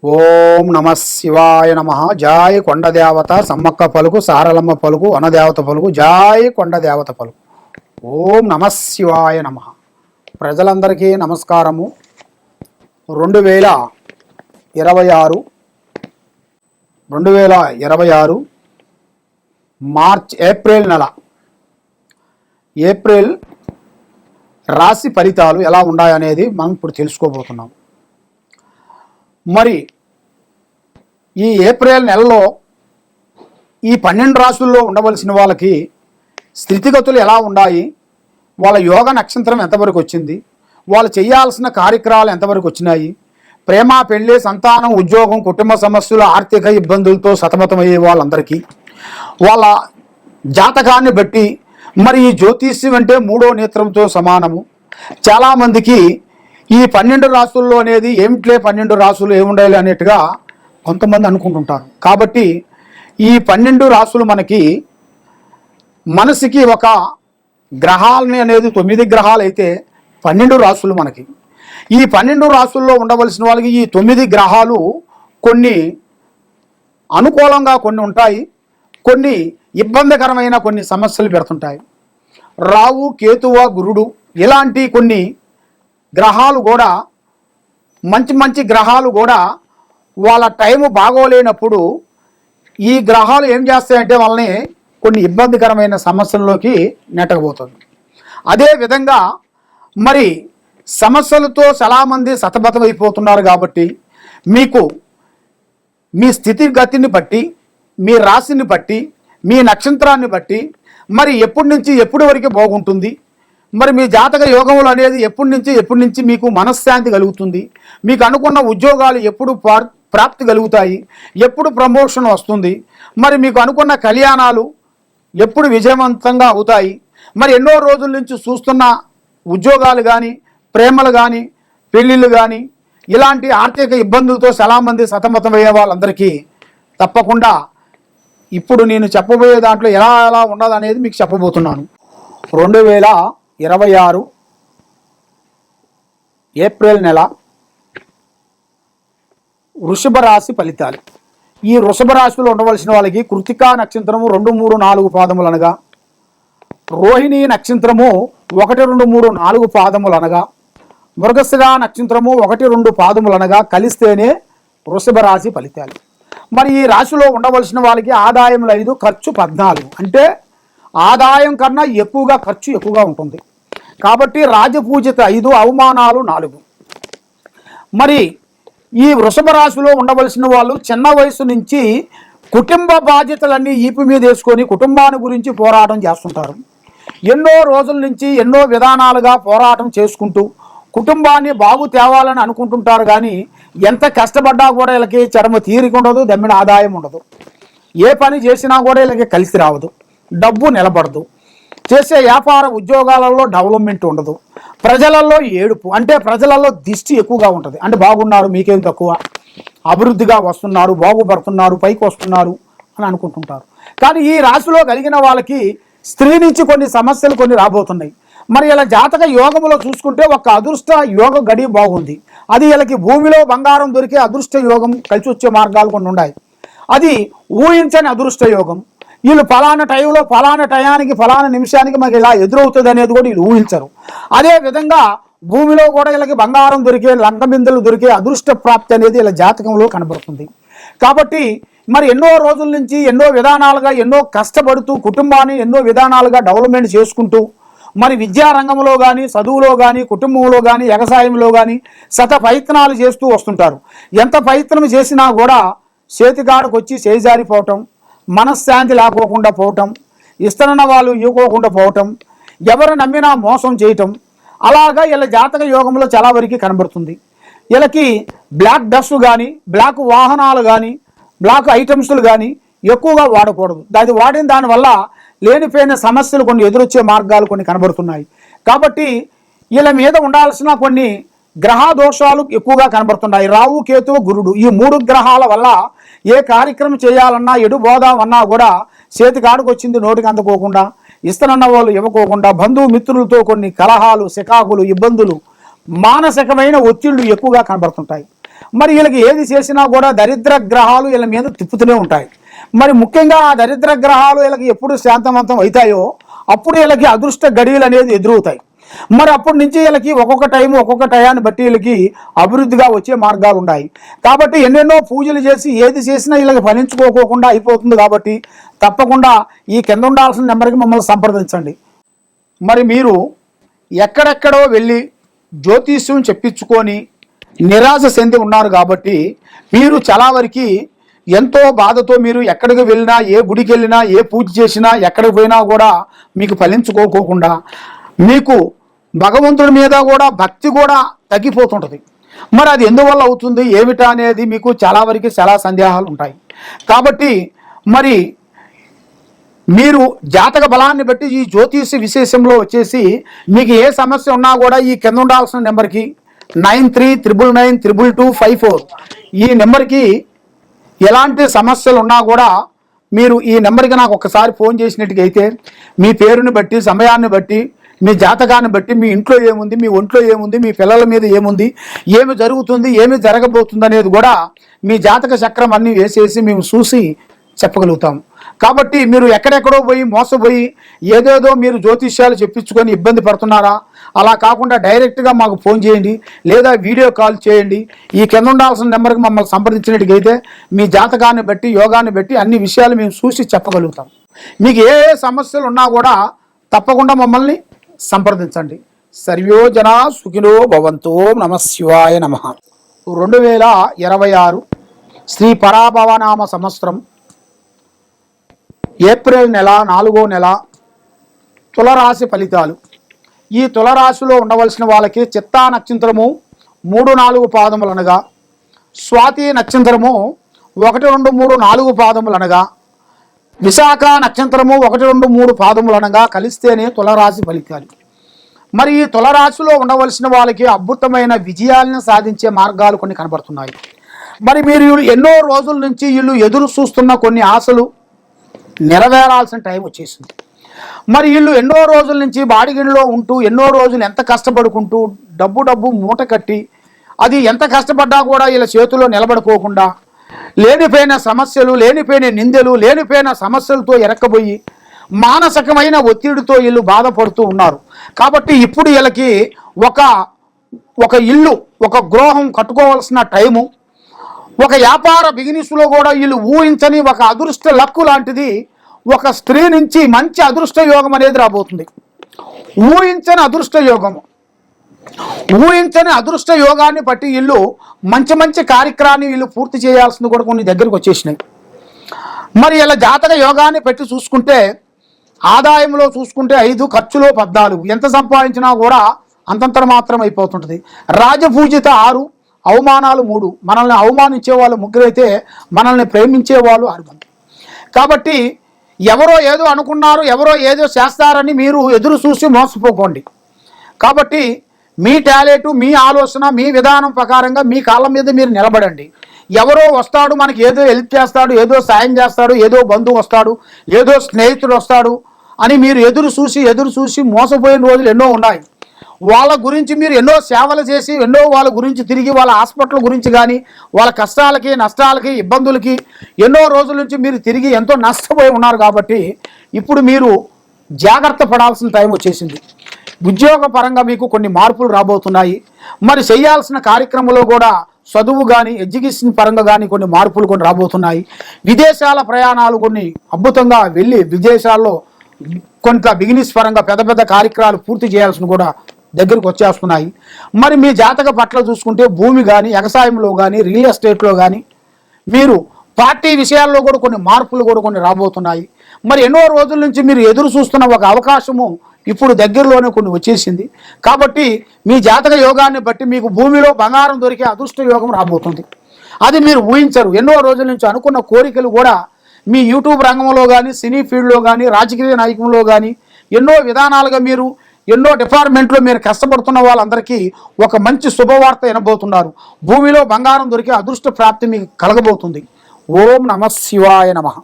ఓం నమ శివాయ నమ. జాయ్ కొండదేవత సమ్మక్క పలుకు, సారలమ్మ పలుకు, వనదేవత పలుకు, జాయ్ కొండదేవత పలుకు. ఓం నమ శివాయ నమ. ప్రజలందరికీ నమస్కారము. 2026 ఏప్రిల్ నెల రాశి ఫలితాలు ఎలా ఉన్నాయనేది మనం ఇప్పుడు తెలుసుకోబోతున్నాం. మరి ఈ ఏప్రిల్ నెలలో ఈ 12 రాశుల్లో ఉండవలసిన వాళ్ళకి స్థితిగతులు ఎలా ఉన్నాయి, వాళ్ళ యోగ నక్షత్రం ఎంతవరకు వచ్చింది, వాళ్ళు చేయాల్సిన కార్యక్రమాలు ఎంతవరకు వచ్చినాయి, ప్రేమ, పెళ్ళి, సంతానం, ఉద్యోగం, కుటుంబ సమస్యలు, ఆర్థిక ఇబ్బందులతో సతమతమయ్యే వాళ్ళందరికీ వాళ్ళ జాతకాన్ని బట్టి, మరి ఈ జ్యోతిష్యం అంటే 3వ నేత్రంతో సమానము. చాలామందికి ఈ 12 రాశుల్లో అనేది ఏమిట్లే 12 రాశులు ఏముండాలి అనేట్టుగా కొంతమంది అనుకుంటుంటారు. కాబట్టి ఈ 12 రాశులు మనసుకి ఒక గ్రహాలని అనేది 9 గ్రహాలు అయితే 12 రాశులు మనకి. ఈ 12 రాశుల్లో ఉండవలసిన వాళ్ళకి ఈ 9 గ్రహాలు కొన్ని అనుకూలంగా కొన్ని ఉంటాయి, కొన్ని ఇబ్బందికరమైన కొన్ని సమస్యలు పెడుతుంటాయి. రావు, కేతువ, గురుడు ఇలాంటి కొన్ని గ్రహాలు కూడా మంచి గ్రహాలు కూడా వాళ్ళ టైము బాగోలేనప్పుడు ఈ గ్రహాలు ఏం చేస్తాయంటే వాళ్ళని కొన్ని ఇబ్బందికరమైన సమస్యల్లోకి నెట్టకపోతుంది. అదేవిధంగా మరి సమస్యలతో చాలామంది సతమతమైపోతున్నారు. కాబట్టి మీకు మీ స్థితిగతిని బట్టి, మీ రాశిని బట్టి, మీ నక్షత్రాన్ని బట్టి మరి ఎప్పటి నుంచి ఎప్పటి వరకు బాగుంటుంది, మరి మీ జాతక యోగములు అనేది ఎప్పటి నుంచి మీకు మనశ్శాంతి కలుగుతుంది, మీకు అనుకున్న ఉద్యోగాలు ఎప్పుడు ప్రాప్తి కలుగుతాయి, ఎప్పుడు ప్రమోషన్ వస్తుంది, మరి మీకు అనుకున్న కళ్యాణాలు ఎప్పుడు విజయవంతంగా అవుతాయి, మరి ఎన్నో రోజుల నుంచి చూస్తున్న ఉద్యోగాలు కానీ, ప్రేమలు కానీ, పెళ్ళిళ్ళు కానీ, ఇలాంటి ఆర్థిక ఇబ్బందులతో చాలామంది సతమతమయ్యే వాళ్ళందరికీ తప్పకుండా ఇప్పుడు నేను చెప్పబోయే దాంట్లో ఎలా ఉన్నది అనేది మీకు చెప్పబోతున్నాను. 2026 ఏప్రిల్ నెల వృషభ రాశి ఫలితాలు. ఈ వృషభ రాశిలో ఉండవలసిన వాళ్ళకి కృతికా నక్షత్రము 2, 3, 4 పాదములు అనగా, రోహిణి నక్షత్రము 1, 2, 3, 4 పాదములు అనగా, మృగశిర నక్షత్రము 1, 2 పాదములు అనగా కలిస్తేనే వృషభ రాశి ఫలితాలు. మరి ఈ రాశిలో ఉండవలసిన వాళ్ళకి ఆదాయములు 5, ఖర్చు 14. అంటే ఆదాయం కన్నా ఎక్కువగా ఖర్చు ఎక్కువగా ఉంటుంది. కాబట్టి రాజపూజిత 5, అవమానాలు 4. మరి ఈ వృషభ రాశిలో ఉండవలసిన వాళ్ళు చిన్న వయసు నుంచి కుటుంబ బాధ్యతలన్నీ ఈపు మీద వేసుకొని కుటుంబాన్ని గురించి పోరాటం చేస్తుంటారు. ఎన్నో రోజుల నుంచి ఎన్నో విధానాలుగా పోరాటం చేసుకుంటూ కుటుంబాన్ని బాగు తేవాలని అనుకుంటుంటారు. కానీ ఎంత కష్టపడ్డా కూడా వీళ్ళకి చర్మ తీరిక ఉండదు, దమ్మిన ఆదాయం ఉండదు. ఏ పని చేసినా కూడా వీళ్ళకి కలిసి రావదు, డబ్బు నిలబడదు, చేసే వ్యాపార ఉద్యోగాలలో డెవలప్మెంట్ ఉండదు, ప్రజలలో ఏడుపు, అంటే ప్రజలలో దిష్టి ఎక్కువగా ఉంటుంది. అంటే బాగున్నారు, మీకేం తక్కువ, అభివృద్ధిగా వస్తున్నారు, బాగుపడుతున్నారు, పైకి వస్తున్నారు అని అనుకుంటుంటారు. కానీ ఈ రాశిలో కలిగిన వాళ్ళకి స్త్రీ నుంచి కొన్ని సమస్యలు కొన్ని రాబోతున్నాయి. మరి ఇలా జాతక యోగములో చూసుకుంటే ఒక అదృష్ట యోగ గడి బాగుంది. అది వీళ్ళకి భూమిలో బంగారం దొరికే అదృష్ట యోగం కలిసి వచ్చే మార్గాలు కొన్ని ఉన్నాయి. అది ఊహించని అదృష్ట యోగం. వీళ్ళు ఫలానా టైంలో ఫలానా టయానికి ఫలానా నిమిషానికి మాకు ఇలా ఎదురవుతుంది అనేది కూడా వీళ్ళు ఊహించరు. అదేవిధంగా భూమిలో కూడా వీళ్ళకి బంగారం దొరికే, లంకబిందులు దొరికే అదృష్ట ప్రాప్తి అనేది వీళ్ళ జాతకంలో కనబడుతుంది. కాబట్టి మరి ఎన్నో రోజుల నుంచి ఎన్నో విధానాలుగా ఎన్నో కష్టపడుతూ కుటుంబాన్ని ఎన్నో విధానాలుగా డెవలప్మెంట్ చేసుకుంటూ మరి విద్యారంగంలో కానీ, చదువులో కానీ, కుటుంబంలో కానీ, వ్యవసాయంలో కానీ ప్రయత్నాలు చేస్తూ వస్తుంటారు. ఎంత ప్రయత్నం చేసినా కూడా చేతికాడకు వచ్చి చేజారిపోవటం, మనశ్శాంతి లేకోకుండా పోవటం, ఇస్తున్న వాళ్ళు ఇవ్వకోకుండా పోవటం, ఎవరు నమ్మినా మోసం చేయటం, అలాగా వీళ్ళ జాతక యోగంలో చాలా వరకు కనబడుతుంది. వీళ్ళకి బ్లాక్ డస్ట్ కానీ, బ్లాక్ వాహనాలు కానీ, బ్లాక్ ఐటమ్స్లు కానీ ఎక్కువగా వాడకూడదు. అది వాడిన దానివల్ల లేనిపోయిన సమస్యలు కొన్ని ఎదురొచ్చే మార్గాలు కొన్ని కనబడుతున్నాయి. కాబట్టి వీళ్ళ మీద ఉండాల్సిన కొన్ని గ్రహ దోషాలు ఎక్కువగా కనబడుతున్నాయి. రావు, కేతువు, గురుడు ఈ 3 గ్రహాల వల్ల ఏ కార్యక్రమం చేయాలన్నా, ఎడు పోదామన్నా కూడా చేతికాడుకు వచ్చింది నోటికి అందుకోకుండా, ఇస్తనన్న వాళ్ళు ఇవ్వకోకుండా, బంధుమిత్రులతో కొన్ని కలహాలు, చికాకులు, ఇబ్బందులు, మానసికమైన ఒత్తిళ్లు ఎక్కువగా కనబడుతుంటాయి. మరి వీళ్ళకి ఏది చేసినా కూడా దరిద్ర గ్రహాలు వీళ్ళ మీద తిప్పుతూనే ఉంటాయి. మరి ముఖ్యంగా ఆ దరిద్ర గ్రహాలు వీళ్ళకి ఎప్పుడు శాంతవంతం అవుతాయో అప్పుడు వీళ్ళకి అదృష్ట గడియలు అనేది ఎదురవుతాయి. మరి అప్పటి నుంచి వీళ్ళకి ఒక్కొక్క టయాన్ని బట్టి వీళ్ళకి అభివృద్ధిగా వచ్చే మార్గాలు ఉన్నాయి. కాబట్టి ఎన్నెన్నో పూజలు చేసి ఏది చేసినా వీళ్ళకి ఫలించుకోకుండా అయిపోతుంది. కాబట్టి తప్పకుండా ఈ కింద ఉండాల్సిన నెంబర్కి మమ్మల్ని సంప్రదించండి. మరి మీరు ఎక్కడెక్కడో వెళ్ళి జ్యోతిష్యం చెప్పించుకొని నిరాశ చెంది ఉన్నారు. కాబట్టి మీరు చాలా వరకు ఎంతో బాధతో మీరు ఎక్కడికి వెళ్ళినా, ఏ గుడికి వెళ్ళినా, ఏ పూజ చేసినా, ఎక్కడికి పోయినా కూడా మీకు ఫలించుకోకుండా మీకు భగవంతుడి మీద కూడా భక్తి కూడా తగ్గిపోతుంటుంది. మరి అది ఎందువల్ల అవుతుంది ఏమిటా అనేది మీకు చాలా వరకు చాలా సందేహాలు ఉంటాయి. కాబట్టి మరి మీరు జాతక బలాన్ని బట్టి ఈ జ్యోతిష విశేషంలో వచ్చేసి మీకు ఏ సమస్య ఉన్నా కూడా ఈ కింద ఉండాల్సిన నెంబర్కి 9399922254 ఈ నెంబర్కి ఎలాంటి సమస్యలు ఉన్నా కూడా మీరు ఈ నెంబర్కి నాకు ఒకసారి ఫోన్ చేసినట్టుగైతే మీ పేరుని బట్టి, సమయాన్ని బట్టి, మీ జాతకాన్ని బట్టి, మీ ఇంట్లో ఏముంది, మీ ఒంట్లో ఏముంది, మీ పిల్లల మీద ఏముంది, ఏమి జరుగుతుంది, ఏమి జరగబోతుంది అనేది కూడా మీ జాతక చక్రం అన్నీ వేసేసి మేము చూసి చెప్పగలుగుతాం. కాబట్టి మీరు ఎక్కడెక్కడో పోయి మోసపోయి ఏదేదో మీరు జ్యోతిష్యాలు చెప్పించుకొని ఇబ్బంది పడుతున్నారా? అలా కాకుండా డైరెక్ట్గా మాకు ఫోన్ చేయండి, లేదా వీడియో కాల్ చేయండి. ఈ కింద ఉండాల్సిన నెంబర్కి మమ్మల్ని సంప్రదించినట్టుగైతే మీ జాతకాన్ని బట్టి, యోగాన్ని బట్టి అన్ని విషయాలు మేము చూసి చెప్పగలుగుతాం. మీకు ఏ సమస్యలు ఉన్నా కూడా తప్పకుండా మమ్మల్ని సంప్రదించండి. సర్వో జనా సుఖినో భవంతో. నమఃశివాయ నమః. 2026 శ్రీ పరాభవనామ సంవత్సరం ఏప్రిల్ నెల 4వ నెల తులరాశి ఫలితాలు. ఈ తులరాశిలో ఉండవలసిన వాళ్ళకి చిత్తా నక్షత్రము 3-4 పాదములు అనగా, స్వాతి నక్షత్రము 1-2-3-4 పాదములు అనగా, విశాఖ నక్షత్రము 1-2-3 పాదములు అనగా కలిస్తేనే తులరాశి ఫలితాలు. మరి ఈ తులరాశిలో ఉండవలసిన వాళ్ళకి అద్భుతమైన విజయాలను సాధించే మార్గాలు కొన్ని కనబడుతున్నాయి. మరి మీరు ఎన్నో రోజుల నుంచి వీళ్ళు ఎదురు చూస్తున్న కొన్ని ఆశలు నెరవేరాల్సిన టైం వచ్చేసింది. మరి వీళ్ళు ఎన్నో రోజుల నుంచి బాడిగిడిలో ఉంటూ ఎన్నో రోజులు ఎంత కష్టపడుకుంటూ డబ్బు మూట కట్టి అది ఎంత కష్టపడ్డా కూడా వీళ్ళ చేతిలో నిలబడుకోకుండా లేనిపోయిన సమస్యలు, లేనిపోయిన నిందలు, లేనిపోయిన సమస్యలతో ఎరక్కబోయి మానసికమైన ఒత్తిడితో వీళ్ళు బాధపడుతూ ఉన్నారు. కాబట్టి ఇప్పుడు వీళ్ళకి ఒక ఇల్లు, ఒక గృహం కట్టుకోవాల్సిన టైము, ఒక వ్యాపార బిజినెస్లో కూడా వీళ్ళు ఊహించని ఒక అదృష్ట లక్కు లాంటిది ఒక స్త్రీ నుంచి మంచి అదృష్ట యోగం అనేది రాబోతుంది. ఊహించని అదృష్ట యోగాన్ని బట్టి వీళ్ళు మంచి కార్యక్రమాన్ని వీళ్ళు పూర్తి చేయాల్సింది కూడా కొన్ని దగ్గరికి వచ్చేసినాయి. మరి ఇలా జాతక యోగాన్ని పెట్టి చూసుకుంటే ఆదాయంలో చూసుకుంటే 5, ఖర్చులో 14, ఎంత సంపాదించినా కూడా అంతంతర మాత్రం అయిపోతుంటుంది. రాజపూజిత 6, అవమానాలు 3. మనల్ని అవమానించే వాళ్ళు 3 అయితే మనల్ని ప్రేమించే వాళ్ళు 6 మంది. కాబట్టి ఎవరో ఏదో అనుకున్నారు, ఎవరో ఏదో చేస్తారని మీరు ఎదురు చూసి మోసపోకండి. కాబట్టి మీ టాలెంట్, మీ ఆలోచన, మీ విధానం ప్రకారంగా మీ కాళ్ళ మీద మీరు నిలబడండి. ఎవరో వస్తాడు మనకి ఏదో హెల్ప్ చేస్తాడు, ఏదో సాయం చేస్తాడు, ఏదో బంధువు వస్తాడు, ఏదో స్నేహితుడు వస్తాడు అని మీరు ఎదురు చూసి మోసపోయిన రోజులు ఎన్నో ఉన్నాయి. వాళ్ళ గురించి మీరు ఎన్నో సేవలు చేసి ఎన్నో వాళ్ళ గురించి తిరిగి వాళ్ళ హాస్పిటల్ గురించి కానీ వాళ్ళ కష్టాలకి, నష్టాలకి, ఇబ్బందులకి ఎన్నో రోజుల నుంచి మీరు తిరిగి ఎంతో నష్టపోయి ఉన్నారు. కాబట్టి ఇప్పుడు మీరు జాగ్రత్త పడాల్సిన టైం వచ్చేసింది. ఉద్యోగ పరంగా మీకు కొన్ని మార్పులు రాబోతున్నాయి. మరి చేయాల్సిన కార్యక్రమంలో కూడా చదువు కానీ, ఎడ్యుకేషన్ పరంగా కానీ కొన్ని మార్పులు కొన్ని రాబోతున్నాయి. విదేశాల ప్రయాణాలు కొన్ని అద్భుతంగా వెళ్ళి విదేశాల్లో కొంత బిజినెస్ పరంగా పెద్ద కార్యక్రమాలు పూర్తి చేయాల్సిన కూడా దగ్గరకు వచ్చేస్తున్నాయి. మరి మీ జాతక పట్ల చూసుకుంటే భూమి కానీ, వ్యవసాయంలో కానీ, రియల్ ఎస్టేట్లో కానీ, మీరు పార్టీ విషయాల్లో కూడా కొన్ని మార్పులు కూడా కొన్ని రాబోతున్నాయి. మరి ఎన్నో రోజుల నుంచి మీరు ఎదురు చూస్తున్న ఒక అవకాశము ఇప్పుడు దగ్గరలోనే కొన్ని వచ్చేసింది. కాబట్టి మీ జాతక యోగాన్ని బట్టి మీకు భూమిలో బంగారం దొరికే అదృష్ట యోగం రాబోతుంది. అది మీరు ఊహించరు. ఎన్నో రోజుల నుంచి అనుకున్న కోరికలు కూడా మీ యూట్యూబ్ రంగంలో కానీ, సినీ ఫీల్డ్లో కానీ, రాజకీయ నాయకంలో కానీ ఎన్నో విధానాలుగా మీరు ఎన్నో డిపార్ట్మెంట్లో మీరు కష్టపడుతున్న వాళ్ళందరికీ ఒక మంచి శుభవార్త వినబోతున్నారు. భూమిలో బంగారం దొరికే అదృష్ట ప్రాప్తి మీకు కలగబోతుంది. ఓం నమః శివాయ నమః.